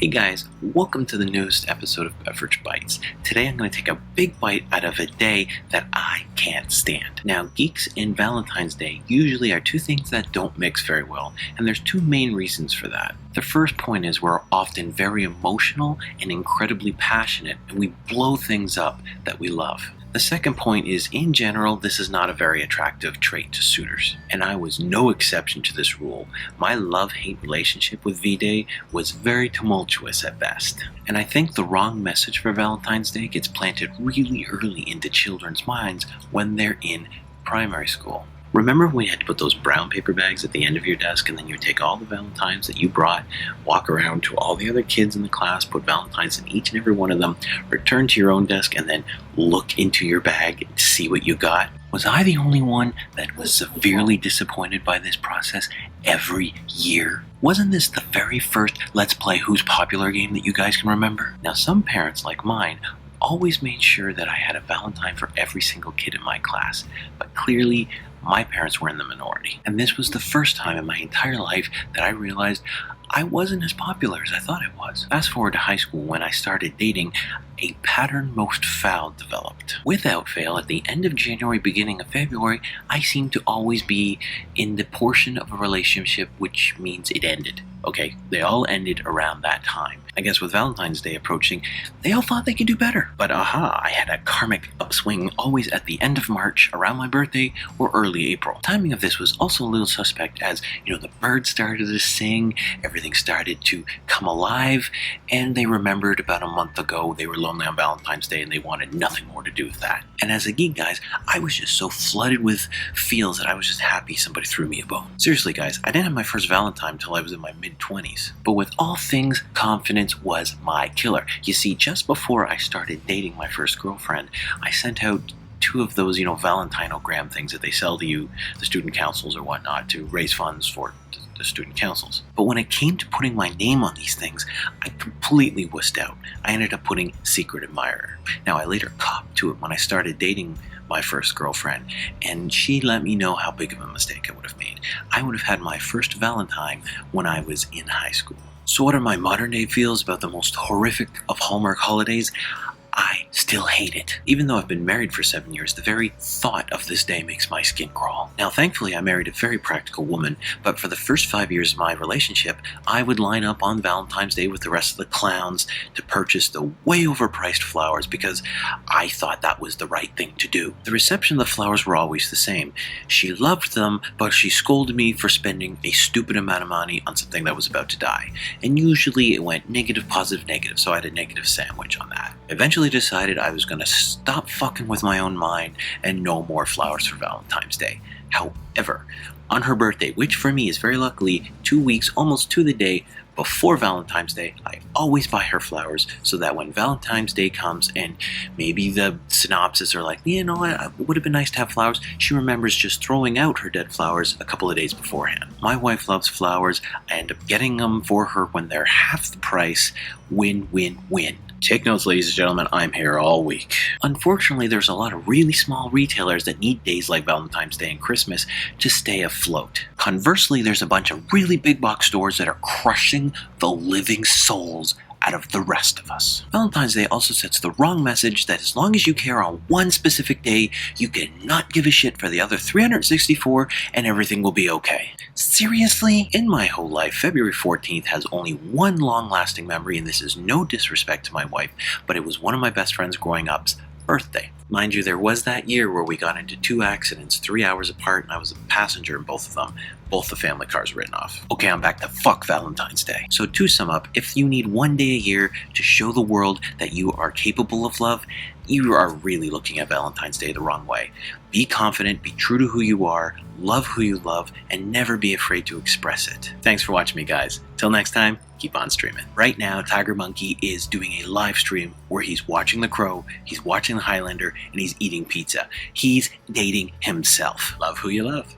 Hey guys, welcome to the newest episode of Beveridge Bytes. Today I'm going to take a big bite out of a day that I can't stand. Now, geeks and Valentine's Day usually are two things that don't mix very well, and there's two main reasons for that. The first point is we're often very emotional and incredibly passionate, and we blow things up that we love. The second point is, in general, this is not a very attractive trait to suitors, and I was no exception to this rule. My love-hate relationship with VDay was very tumultuous at best, and I think the wrong message for Valentine's Day gets planted really early into children's minds when they're in primary school. Remember when you had to put those brown paper bags at the end of your desk, and then you would take all the Valentines that you brought, walk around to all the other kids in the class, put Valentines in each and every one of them, return to your own desk, and then look into your bag to see what you got? Was I the only one that was severely disappointed by this process every year? Wasn't this the very first Let's Play Who's Popular game that you guys can remember? Now, some parents, like mine, always made sure that I had a Valentine for every single kid in my class, but clearly my parents were in the minority. And this was the first time in my entire life that I realized I wasn't as popular as I thought I was. Fast forward to high school when I started dating, a pattern most foul developed. Without fail, at the end of January, beginning of February, I seemed to always be in the portion of a relationship which means it ended. Okay, they all ended around that time. I guess with Valentine's Day approaching, they all thought they could do better. But I had a karmic upswing always at the end of March, around my birthday, or early April. Timing of this was also a little suspect as, the birds started to sing, everything started to come alive, and they remembered about a month ago they were lonely on Valentine's Day and they wanted nothing more to do with that. And as a geek, guys, I was just so flooded with feels that I was just happy somebody threw me a bone. Seriously, guys, I didn't have my first Valentine until I was in my mid-20s. But with all things, confidence was my killer. You see, just before I started dating my first girlfriend, I sent out two of those, Valentinogram things that they sell to you, the student councils or whatnot, to raise funds for the student councils. But when it came to putting my name on these things, I completely wussed out. I ended up putting Secret Admirer. Now, I later copped to it when I started dating my first girlfriend, and she let me know how big of a mistake I would have made. I would have had my first Valentine when I was in high school. So what are my modern day feels about the most horrific of Hallmark holidays? I still hate it. Even though I've been married for 7 years, the very thought of this day makes my skin crawl. Now, thankfully, I married a very practical woman, but for the first 5 years of my relationship, I would line up on Valentine's Day with the rest of the clowns to purchase the way overpriced flowers because I thought that was the right thing to do. The reception of the flowers were always the same. She loved them, but she scolded me for spending a stupid amount of money on something that was about to die. And usually it went negative, positive, negative, so I had a negative sandwich on that. Eventually decided I was going to stop fucking with my own mind and no more flowers for Valentine's Day. However, on her birthday, which for me is very luckily 2 weeks almost to the day before Valentine's Day, I always buy her flowers so that when Valentine's Day comes and maybe the synopsis are like, it would have been nice to have flowers, she remembers just throwing out her dead flowers a couple of days beforehand. My wife loves flowers. I end up getting them for her when they're half the price. Win, win, win. Take notes, ladies and gentlemen, I'm here all week. Unfortunately, there's a lot of really small retailers that need days like Valentine's Day and Christmas to stay afloat. Conversely, there's a bunch of really big box stores that are crushing the living souls out of the rest of us. Valentine's Day also sets the wrong message that as long as you care on one specific day, you cannot give a shit for the other 364 and everything will be okay. Seriously? In my whole life, February 14th has only one long-lasting memory, and this is no disrespect to my wife, but it was one of my best friends growing up's birthday. Mind you, there was that year where we got into 2 accidents 3 hours apart, and I was a passenger in both of them. Both the family cars written off. Okay, I'm back to fuck Valentine's Day. So to sum up, if you need one day a year to show the world that you are capable of love, you are really looking at Valentine's Day the wrong way. Be confident, be true to who you are, love who you love, and never be afraid to express it. Thanks for watching me, guys. Till next time, keep on streaming. Right now, Tiger Monkey is doing a live stream where he's watching The Crow, he's watching The Highlander, and he's eating pizza. He's dating himself. Love who you love.